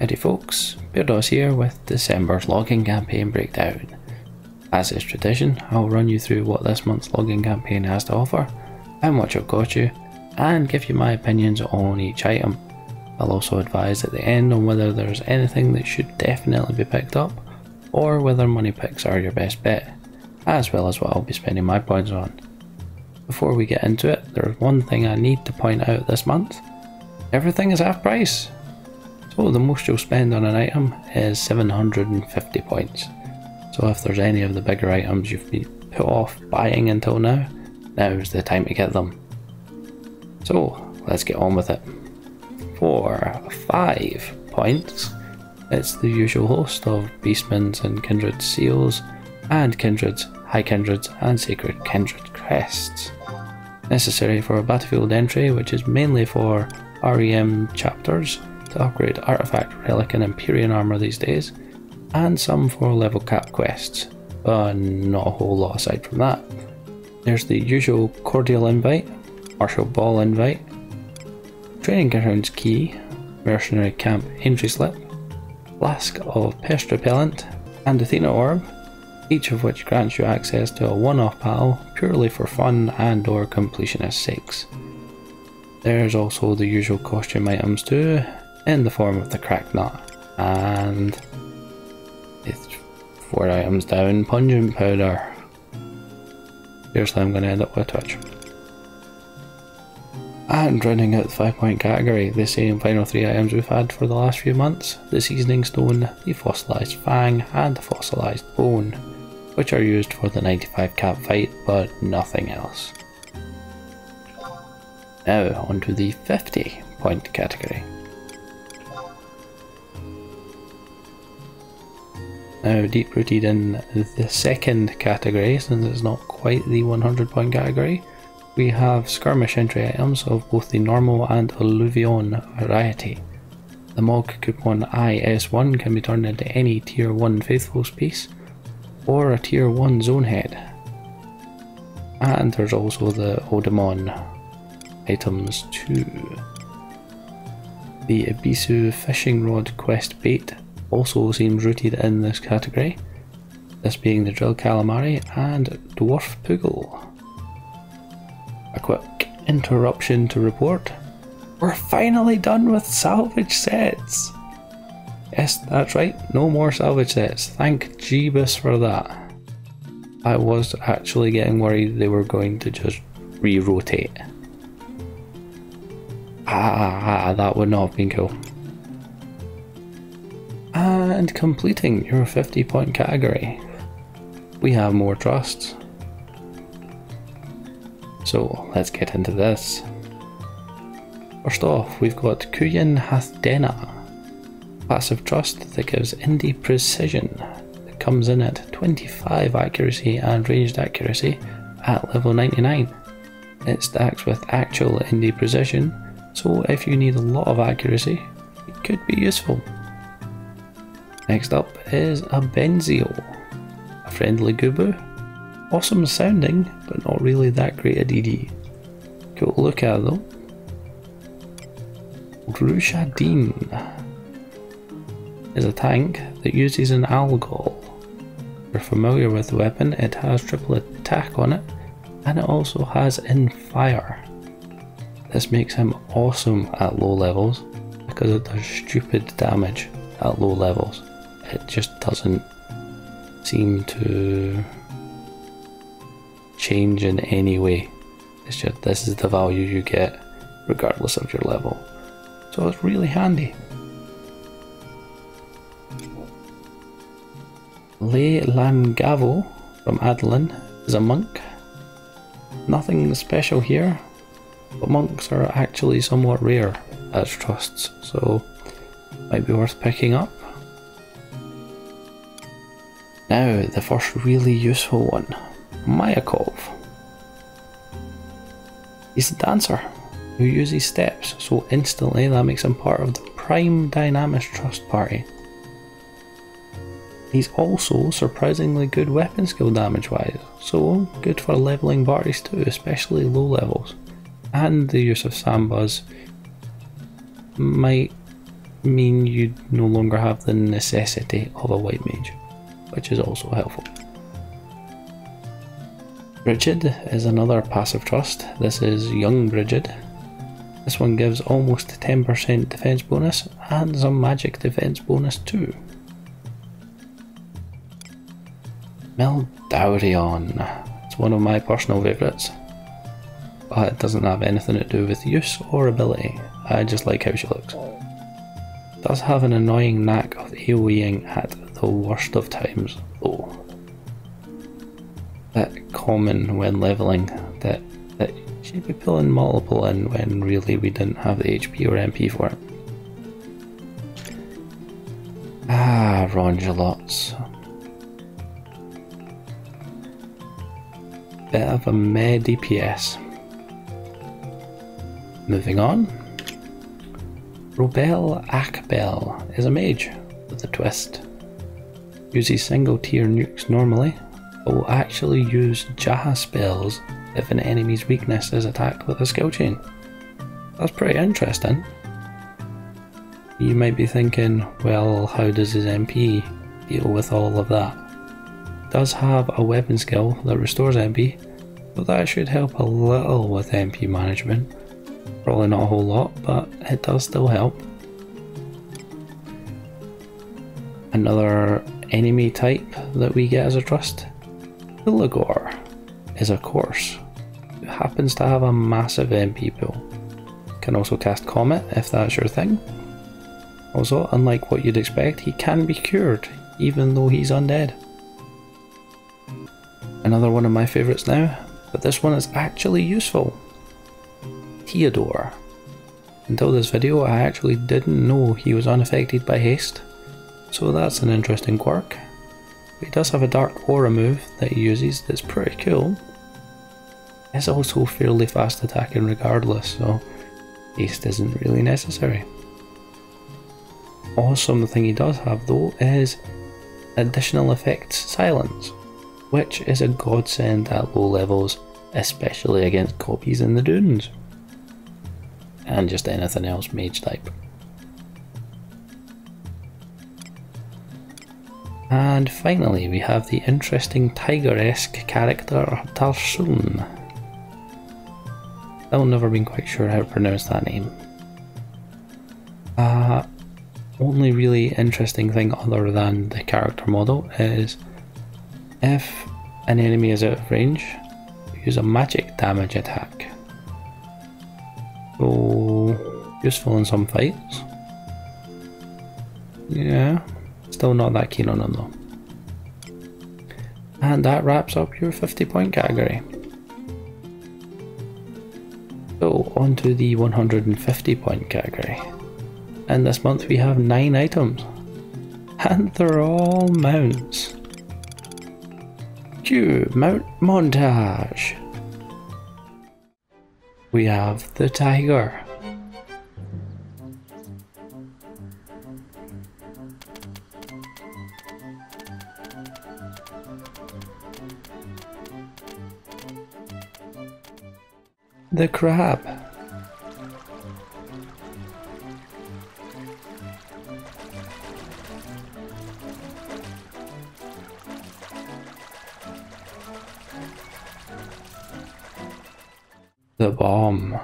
Howdy folks, Bairdos here with December's logging campaign breakdown. As is tradition, I'll run you through what this month's logging campaign has to offer, how much it got you, and give you my opinions on each item. I'll also advise at the end on whether there's anything that should definitely be picked up, or whether money picks are your best bet, as well as what I'll be spending my points on. Before we get into it, there's one thing I need to point out this month. Everything is half price. So the most you'll spend on an item is 750 points. So if there's any of the bigger items you've been put off buying until now, now's the time to get them. So let's get on with it. For 5 points, it's the usual host of Beastmen's and Kindred Seals, and Kindreds, High Kindreds and Sacred Kindred Crests. Necessary for a battlefield entry, which is mainly for REM chapters, to upgrade Artifact, Relic and Empyrean armor these days, and some for level cap quests, but not a whole lot aside from that. There's the usual Cordial Invite, Martial Ball Invite, Training Grounds Key, Mercenary Camp Entry Slip, Flask of Pest Repellent, and Athena Orb, each of which grants you access to a one-off battle purely for fun and or completionist sakes. There's also the usual costume items too, in the form of the Cracked Nut, and it's 4 items down, Pungent Powder. Seriously, I'm going to end up with a twitch. And rounding out the 5-point category, the same final 3 items we've had for the last few months, the Seasoning Stone, the Fossilised Fang and the Fossilised Bone, which are used for the 95 cap fight but nothing else. Now onto the 50-point category. Now deep rooted in the second category, since it's not quite the 100-point category, we have skirmish entry items of both the normal and alluvion variety. The Mog Coupon IS1 can be turned into any tier 1 Faithfuls piece, or a tier 1 zone head. And there's also the Odemon items too. The Ibisu Fishing Rod Quest Bait also seems rooted in this category, this being the Drill Calamari and Dwarf Poogle. A quick interruption to report, we're finally done with salvage sets! Yes, that's right, no more salvage sets, thank Jeebus for that. I was actually getting worried they were going to just re-rotate. That would not have been cool. And completing your 50-point category, we have more trusts. So let's get into this. First off, we've got Kuyin Hathdena, passive trust that gives indie precision. It comes in at 25 accuracy and ranged accuracy at level 99. It stacks with actual indie precision, so if you need a lot of accuracy, it could be useful. Next up is a Benzio, a friendly Gubu. Awesome sounding, but not really that great a DD. Cool to look at though. Grushadin is a tank that uses an Algol. If you're familiar with the weapon, it has triple attack on it, and it also has in fire. This makes him awesome at low levels because it does stupid damage at low levels. It just doesn't seem to change in any way. It's just this is the value you get regardless of your level. So it's really handy. Le Langavo from Adeline is a monk. Nothing special here, but monks are actually somewhat rare as trusts, so might be worth picking up. Now the first really useful one, Mayakov. He's a dancer who uses steps, so instantly that makes him part of the Prime Dynamis Trust party. He's also surprisingly good weapon skill damage wise, so good for leveling parties too, especially low levels. And the use of Sambas might mean you no longer have the necessity of a white mage, which is also helpful. Brigid is another passive trust. This is Young Brigid. This one gives almost 10% defense bonus and some magic defense bonus too. Meldarion. It's one of my personal favourites, but it doesn't have anything to do with use or ability. I just like how she looks. It does have an annoying knack of AoEing at the worst of times though. That common when leveling, that she'd be pulling multiple in when really we didn't have the HP or MP for it. Ah, Rongelots. Bit of a meh DPS. Moving on. Robel Akbel is a mage with a twist. Uses single tier nukes normally, but will actually use Jaha spells if an enemy's weakness is attacked with a skill chain. That's pretty interesting. You might be thinking, well, how does his MP deal with all of that? Does have a weapon skill that restores MP, but that should help a little with MP management. Probably not a whole lot, but it does still help. Another enemy type that we get as a trust, Illigor, is a course who happens to have a massive MP pool. Can also cast Comet if that's your thing. Also, unlike what you'd expect, he can be cured even though he's undead. Another one of my favourites now, but this one is actually useful. Theodore. Until this video I actually didn't know he was unaffected by haste, so that's an interesting quirk. But he does have a dark aura move that he uses that's pretty cool. It's also fairly fast attacking regardless, so haste isn't really necessary. Awesome thing he does have though is additional effects silence, which is a godsend at low levels, especially against copies in the dunes. And just anything else mage type. And finally we have the interesting tiger-esque character Tarsun. I've never been quite sure how to pronounce that name. Only really interesting thing other than the character model is if an enemy is out of range, use a magic damage attack. So useful in some fights. Yeah, still not that keen on him though. And that wraps up your 50-point category. So on to the 150-point category. And this month we have 9 items. And they're all mounts. Cue mount montage. We have the tiger. The crab. The bomb.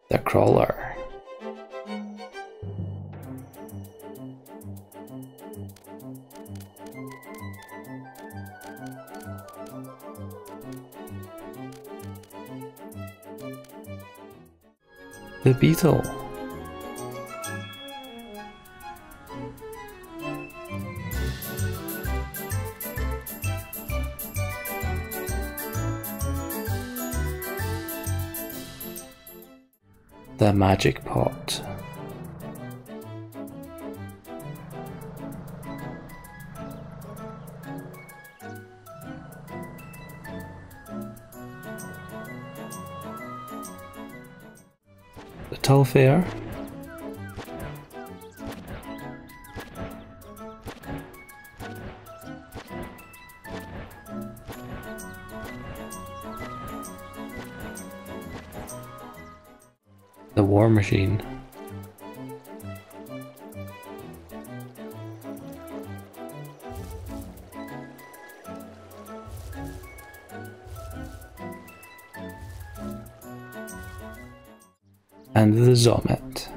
The crawler. The beetle. The magic pot. The Tulfair. war machine. And the Zomet.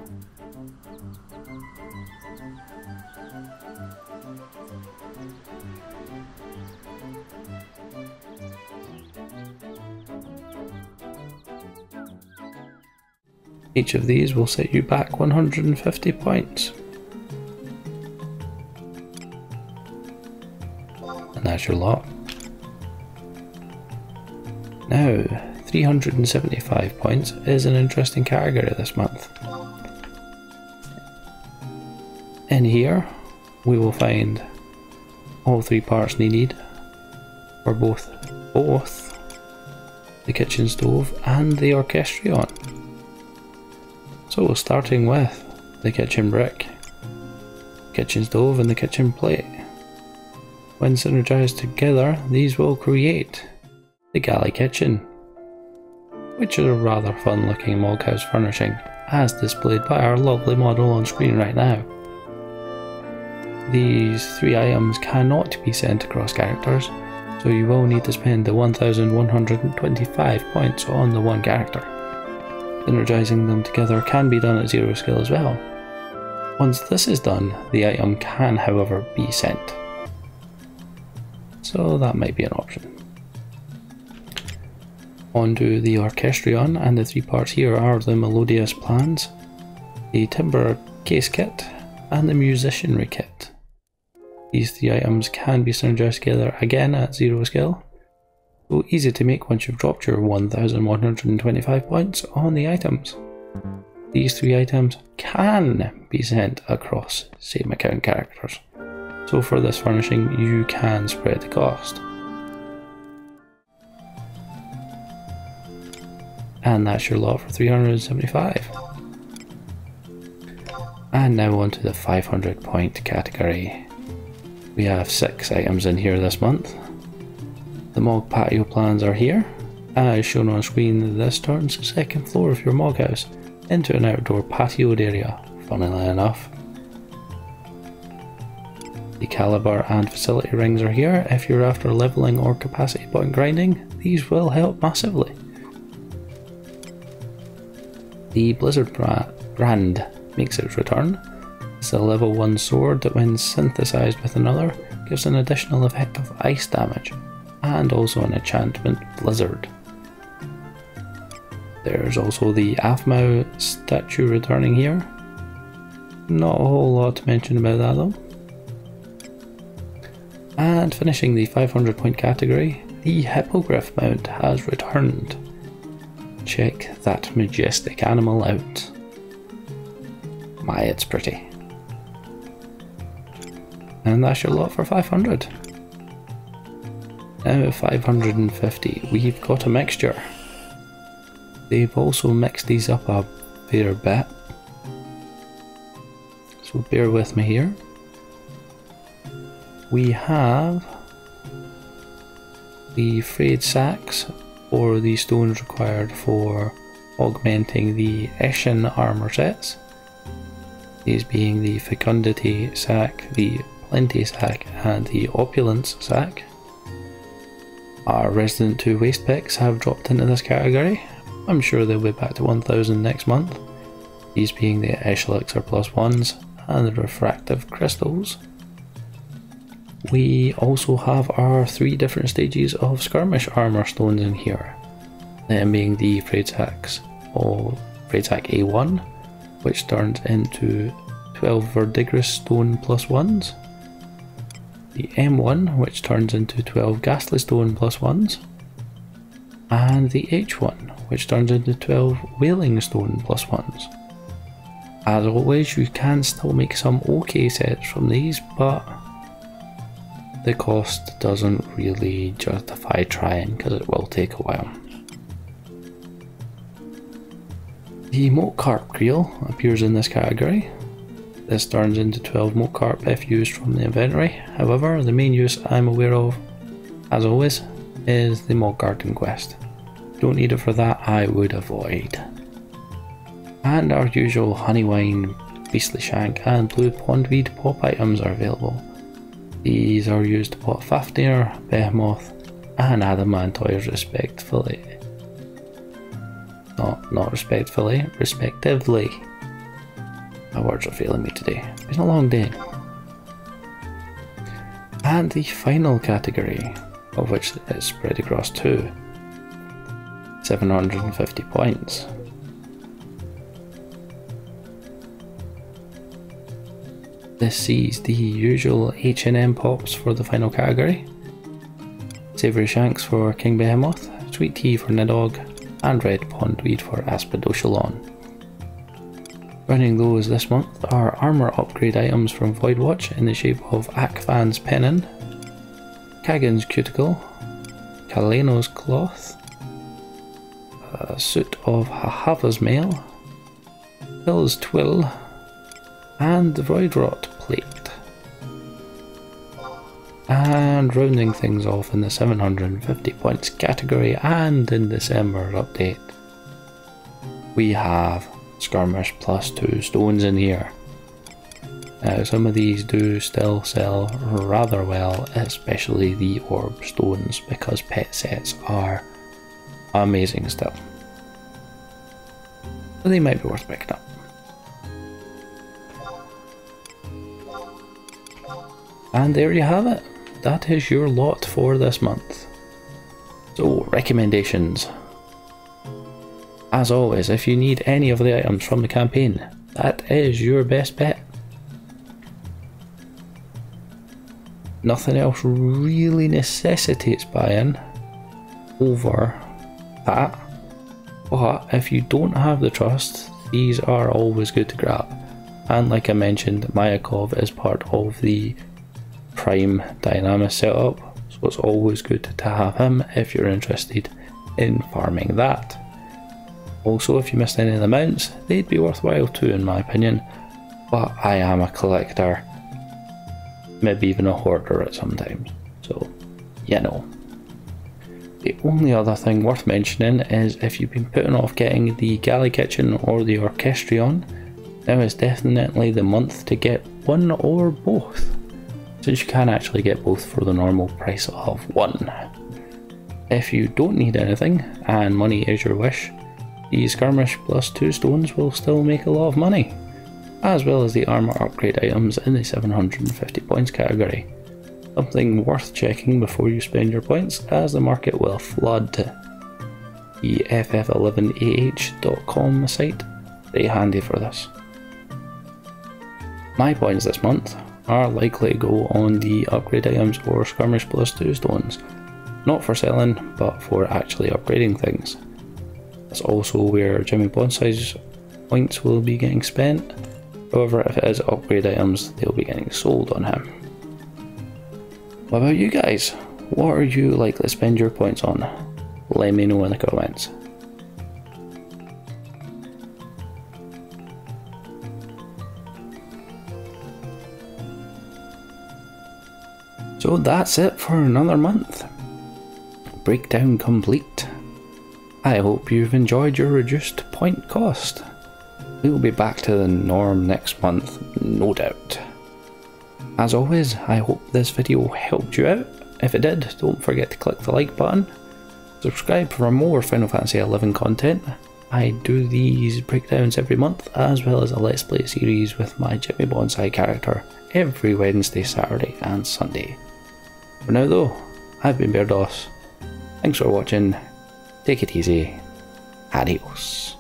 Each of these will set you back 150 points. And that's your lot. Now, 375 points is an interesting category this month. In here, we will find all 3 parts needed for both the kitchen stove and the orchestrion. So starting with the kitchen brick, kitchen stove and the kitchen plate. When synergized together, these will create the galley kitchen, which is a rather fun looking log house furnishing, as displayed by our lovely model on screen right now. These 3 items cannot be sent across characters, so you will need to spend the 1125 points on the one character. Synergizing them together can be done at 0 skill as well. Once this is done, the item can however be sent. So that might be an option. Onto the orchestrion, and the 3 parts here are the melodious plans, the timber case kit, and the musicianry kit. These 3 items can be synergized together again at 0 skill. So easy to make once you've dropped your 1125 points on the items. These 3 items can be sent across same account characters. So for this furnishing, you can spread the cost. And that's your lot for 375. And now on to the 500 point category. We have 6 items in here this month. The Mog patio plans are here. As shown on screen, this turns the second floor of your Mog house into an outdoor patioed area, funnily enough. The caliber and facility rings are here. If you're after leveling or capacity point grinding, these will help massively. The Blizzard brand makes its return. It's a level 1 sword that when synthesized with another gives an additional effect of ice damage, and also an enchantment Blizzard. There's also the Aphmau statue returning here. Not a whole lot to mention about that though. And finishing the 500 point category, the Hippogryph mount has returned. Check that majestic animal out. My, it's pretty. And that's your lot for 500. Now at 550, we've got a mixture. They've also mixed these up a fair bit, so bear with me here. We have the frayed sacks, or the stones required for augmenting the Eshin armor sets. These being the Fecundity sack, the Plenty sack, and the Opulence sack. Our Resident 2 waste picks have dropped into this category. I'm sure they'll be back to 1000 next month. These being the Esh Elixir +1s and the Refractive Crystals. We also have our 3 different stages of skirmish armor stones in here. Them being the Frayed Sacks, or Frayed Sack A1, which turns into 12 Verdigris stone +1s. The M1, which turns into 12 Ghastly stone +1s. And the H1, which turns into 12 Wailing stone +1s. As always, you can still make some okay sets from these, but the cost doesn't really justify trying because it will take a while. The Moat Carp Creel appears in this category. This turns into 12 Moat Carp if used from the inventory. However, the main use I'm aware of, as always, is the Moat Garden quest. Don't need it for that, I would avoid. And our usual Honeywine, Beastly Shank and Blue Pondweed pop items are available. These are used to pot Fafnir, Behemoth and Adamantoise respectively. Not respectfully, respectively. My words are failing me today. It's been a long day. And the final category, of which is spread across 2, 750 points. This sees the usual H&M pops for the final category, Savoury Shanks for King Behemoth, Sweet Tea for Nidhogg, and Red Pondweed for Aspidoshalon. Running those this month are armour upgrade items from Voidwatch in the shape of Akvan's Pennon, Kagan's Cuticle, Kaleno's Cloth, a suit of Hahava's Mail, Bill's Twill, and the Voidrot Plate. And rounding things off in the 750 points category and in December update, we have Skirmish plus 2 stones in here. Now some of these do still sell rather well, especially the orb stones, because pet sets are amazing still. So they might be worth picking up. And there you have it. That is your lot for this month. So, recommendations. As always, if you need any of the items from the campaign, that is your best bet. Nothing else really necessitates buy-in over that. But if you don't have the trust, these are always good to grab. And like I mentioned, Mayakov is part of the Prime Dynamis setup, so it's always good to have him if you're interested in farming that. Also, if you missed any of the mounts, they'd be worthwhile too in my opinion, but I am a collector, maybe even a hoarder at some times, so you know. The only other thing worth mentioning is if you've been putting off getting the Galley Kitchen or the Orchestrion, now is definitely the month to get one or both, since you can actually get both for the normal price of one. If you don't need anything, and money is your wish, the Skirmish plus 2 stones will still make a lot of money, as well as the armour upgrade items in the 750 points category. Something worth checking before you spend your points, as the market will flood the FF11AH.com site. Very handy for this. My points this month are likely to go on the upgrade items or Skirmish plus 2 stones, not for selling but for actually upgrading things. That's also where Jimmy Bonsai's points will be getting spent, however if it is upgrade items they'll be getting sold on him. What about you guys? What are you likely to spend your points on? Let me know in the comments. So that's it for another month. Breakdown complete. I hope you've enjoyed your reduced point cost. We'll be back to the norm next month, no doubt. As always, I hope this video helped you out. If it did, don't forget to click the like button. Subscribe for more Final Fantasy XI content. I do these breakdowns every month, as well as a Let's Play series with my Jimmy Bonsai character every Wednesday, Saturday and Sunday. For now though, I've been Bairdos. Thanks for watching, take it easy, adios.